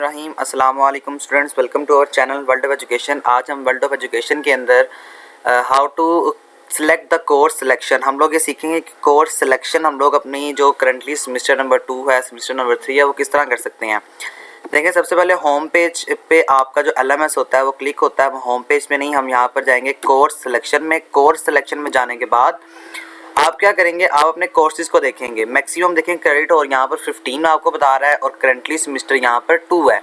रहीम अस्सलाम वालेकुम students, welcome to our channel world of education. आज हम वर्ल्ड ऑफ एजुकेशन के अंदर how to select the course selection हम लोग ये सीखेंगे कि कोर्स सिलेक्शन हम लोग अपनी जो करंटली सेमेस्टर नंबर 2 है, सेमेस्टर नंबर 3 है, वो किस तरह कर सकते हैं। देखिए, सबसे पहले होम पेज पे आपका जो LMS होता है वो क्लिक होता है। होम पेज में नहीं, हम यहाँ पर जाएंगे कोर्स सिलेक्शन में। कोर्स सिलेक्शन में जाने के बाद आप क्या करेंगे, आप अपने कोर्सेज को देखेंगे। मैक्सिमम देखेंगे क्रेडिट और यहाँ पर 15 आपको बता रहा है और करंटली सेमेस्टर यहाँ पर 2 है।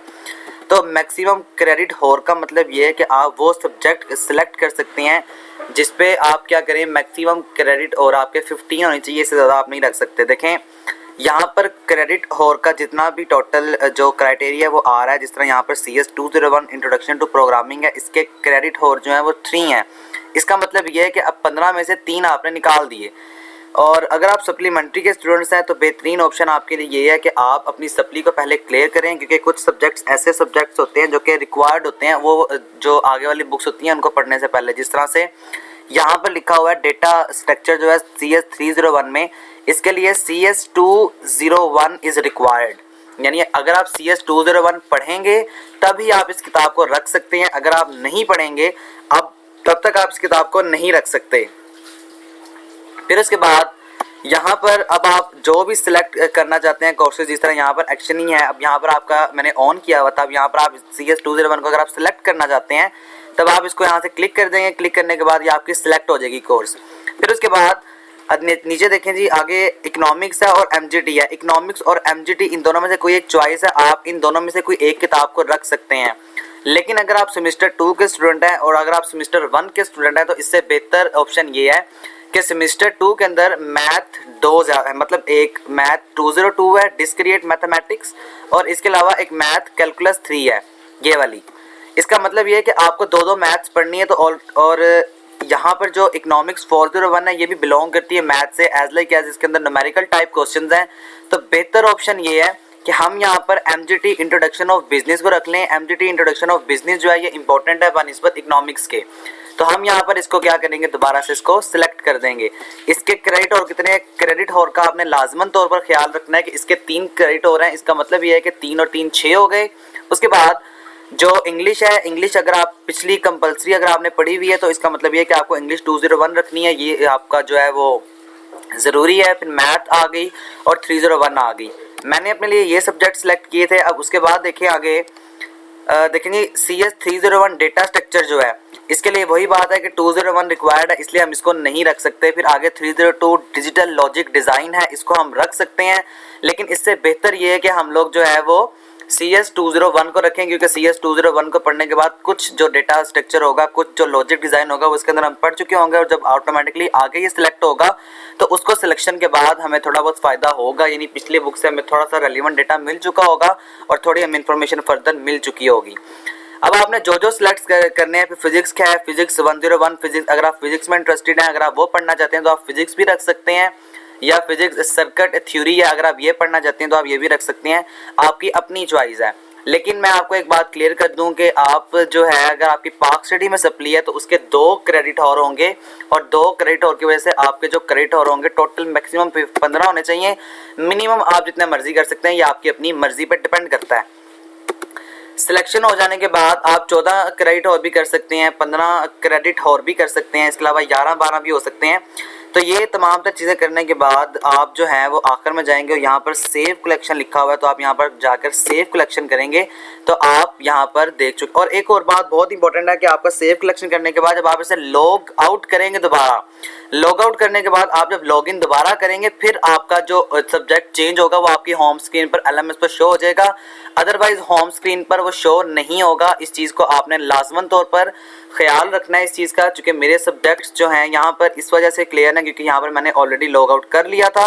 तो मैक्सिमम क्रेडिट होर का मतलब ये है कि आप वो सब्जेक्ट सिलेक्ट कर सकते हैं जिस पे आप क्या करें, मैक्सिमम क्रेडिट और आपके 15 होनी चाहिए, इससे ज़्यादा आप नहीं रख सकते। देखें, यहाँ पर क्रेडिट होर का जितना भी टोटल जो क्राइटेरिया वो आ रहा है, जिस तरह यहाँ पर CS 201 इंट्रोडक्शन टू प्रोग्रामिंग है, इसके क्रेडिट होर जो है वो 3 हैं। इसका मतलब ये है कि अब 15 में से 3 आपने निकाल दिए। और अगर आप सप्लीमेंट्री के स्टूडेंट्स हैं तो बेहतरीन ऑप्शन आपके लिए ये है कि आप अपनी सप्ली को पहले क्लियर करें, क्योंकि कुछ सब्जेक्ट्स ऐसे सब्जेक्ट्स होते हैं जो कि रिक्वायर्ड होते हैं, वो जो आगे वाली बुक्स होती हैं उनको पढ़ने से पहले। जिस तरह से यहाँ पर लिखा हुआ है डेटा स्ट्रक्चर जो है CS 301 में, इसके लिए CS 201 इज़ रिक्वायर्ड। यानी अगर आप CS 201 पढ़ेंगे तभी आप इस किताब को रख सकते हैं। अगर आप नहीं पढ़ेंगे अब तब तक आप इस किताब को नहीं रख सकते। फिर उसके बाद यहाँ पर अब आप जो भी सिलेक्ट करना चाहते हैं कोर्सेज, जिस तरह यहाँ पर एक्शन ही है, अब यहाँ पर आपका मैंने ऑन किया हुआ था। अब यहाँ पर आप CS 201 को अगर आप सिलेक्ट करना चाहते हैं तब आप इसको यहाँ से क्लिक कर देंगे। क्लिक करने के बाद ये आपकी सिलेक्ट हो जाएगी कोर्स। फिर उसके बाद नीचे देखें जी, आगे इकोनॉमिक्स है और MGT है। इकोनॉमिक्स और MGT इन दोनों में से कोई एक चॉइस है, आप इन दोनों में से कोई एक किताब को रख सकते हैं। लेकिन अगर आप सेमेस्टर 2 के स्टूडेंट हैं और अगर आप सेमेस्टर 1 के स्टूडेंट हैं तो इससे बेहतर ऑप्शन ये है कि सेमेस्टर 2 के अंदर मैथ 2 है, मतलब एक मैथ 202 है, डिस्क्रीट मैथमेटिक्स, और इसके अलावा एक मैथ कैलकुलस 3 है, ये वाली। इसका मतलब ये है कि आपको दो मैथ्स पढ़नी है। तो और यहाँ पर जो इकोनॉमिक्स 401 है ये भी बिलोंग करती है मैथ से, एज लाइक एज इसके अंदर न्यूमेरिकल टाइप क्वेश्चंस हैं। तो बेहतर ऑप्शन ये है कि हम यहाँ पर MGT इंट्रोडक्शन ऑफ बिजनेस को रख लें। MGT इंट्रोडक्शन ऑफ बिजनेस जो है ये इंपॉर्टेंट है बनिस्बत इकोनॉमिक्स के। तो हम यहाँ पर इसको क्या करेंगे, दोबारा से इसको सिलेक्ट कर देंगे। इसके क्रेडिट और कितने क्रेडिट होर का आपने लाजमन तौर पर ख्याल रखना है कि इसके 3 क्रेडिट होर हैं। इसका मतलब ये है कि 3 और 3 6 हो गए। उसके बाद जो इंग्लिश है, इंग्लिश अगर आप पिछली कंपलसरी अगर आपने पढ़ी हुई है तो इसका मतलब ये है कि आपको इंग्लिश 201 रखनी है, ये आपका जो है वो ज़रूरी है। फिर मैथ आ गई और 301 आ गई। मैंने अपने लिए ये सब्जेक्ट सेलेक्ट किए थे। अब उसके बाद देखें आगे, देखेंगे CS 301 डेटा स्ट्रक्चर जो है, इसके लिए वही बात है कि 201 रिक्वायर्ड है, इसलिए हम इसको नहीं रख सकते। फिर आगे 302 डिजिटल लॉजिक डिज़ाइन है, इसको हम रख सकते हैं। लेकिन इससे बेहतर ये है कि हम लोग जो है वो CS 201 को रखें, क्योंकि CS 201 को पढ़ने के बाद कुछ जो डेटा स्ट्रक्चर होगा, कुछ जो लॉजिक डिज़ाइन होगा वो इसके अंदर हम पढ़ चुके होंगे, और जब ऑटोमेटिकली आगे ये सिलेक्ट होगा तो उसको सिलेक्शन के बाद हमें थोड़ा बहुत फ़ायदा होगा। यानी पिछली बुक से हमें थोड़ा सा रेलिवेंट डेटा मिल चुका होगा और थोड़ी हमें इन्फॉर्मेशन फर्दर मिल चुकी होगी। अब आपने जो सिलेक्ट करने हैं, फिर फिजिक्स क्या है, फिजिक्स 101 फिजिक्स, अगर आप फिजिक्स में इंटरेस्टेड हैं, अगर आप वो पढ़ना चाहते हैं तो आप फिजिक्स भी रख सकते हैं, या फिजिक्स सर्किट थ्योरी है, अगर आप ये पढ़ना चाहते हैं तो आप ये भी रख सकते हैं। आपकी अपनी चॉइस है। लेकिन मैं आपको एक बात क्लियर कर दूं कि आप जो है, अगर आपकी पाक स्टडी में सप्ली है तो उसके 2 क्रेडिट और होंगे, और 2 क्रेडिट और की वजह से आपके जो क्रेडिट और होंगे टोटल मैक्सिमम 15 होने चाहिए। मिनिमम आप जितना मर्जी कर सकते हैं, ये आपकी अपनी मर्जी पर डिपेंड करता है। सिलेक्शन हो जाने के बाद आप 14 क्रेडिट और भी कर सकते हैं, 15 क्रेडिट और भी कर सकते हैं, इसके अलावा 11-12 भी हो सकते हैं। तो ये तमाम तर चीज़ें करने के बाद आप जो है वो आखिर में जाएंगे और यहाँ पर सेव कलेक्शन लिखा हुआ है, तो आप यहाँ पर जाकर सेव कलेक्शन करेंगे तो आप यहाँ पर देख चुके। और एक और बात बहुत इंपॉर्टेंट है कि आपका सेव कलेक्शन करने के बाद जब आप इसे लॉग आउट करेंगे, दोबारा लॉग आउट करने के बाद आप जब लॉग इन दोबारा करेंगे, फिर आपका जो सब्जेक्ट चेंज होगा वो आपकी होम स्क्रीन पर LMS पर शो हो जाएगा। अदरवाइज होम स्क्रीन पर वो शो नहीं होगा। इस चीज़ को आपने लाजमन तौर पर ख्याल रखना है इस चीज़ का, क्योंकि मेरे सब्जेक्ट्स जो हैं यहाँ पर इस वजह से क्लियर है क्योंकि यहाँ पर मैंने ऑलरेडी लॉग आउट कर लिया था।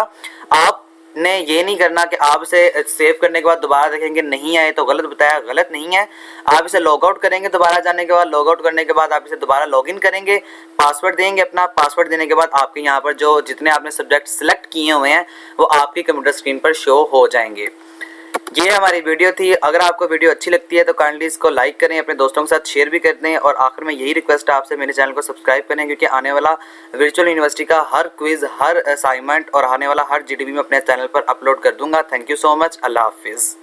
आपने ये नहीं करना कि आप इसे सेव करने के बाद दोबारा देखेंगे नहीं आए तो गलत बताया, गलत नहीं है। आप इसे लॉग आउट करेंगे, दोबारा जाने के बाद लॉग आउट करने के बाद आप इसे दोबारा लॉग इन करेंगे, पासवर्ड देंगे अपना। पासवर्ड देने के बाद आपके यहाँ पर जो जितने आपने सब्जेक्ट सेलेक्ट किए हुए हैं वो आपकी कंप्यूटर स्क्रीन पर शो हो जाएंगे। ये हमारी वीडियो थी। अगर आपको वीडियो अच्छी लगती है तो काइंडली इसको लाइक करें, अपने दोस्तों के साथ शेयर भी कर दें, और आखिर में यही रिक्वेस्ट है आपसे, मेरे चैनल को सब्सक्राइब करें, क्योंकि आने वाला वर्चुअल यूनिवर्सिटी का हर क्विज़, हर असाइनमेंट और आने वाला हर GDB में अपने चैनल पर अपलोड कर दूंगा। Thank you so much. Allah हाफिज़।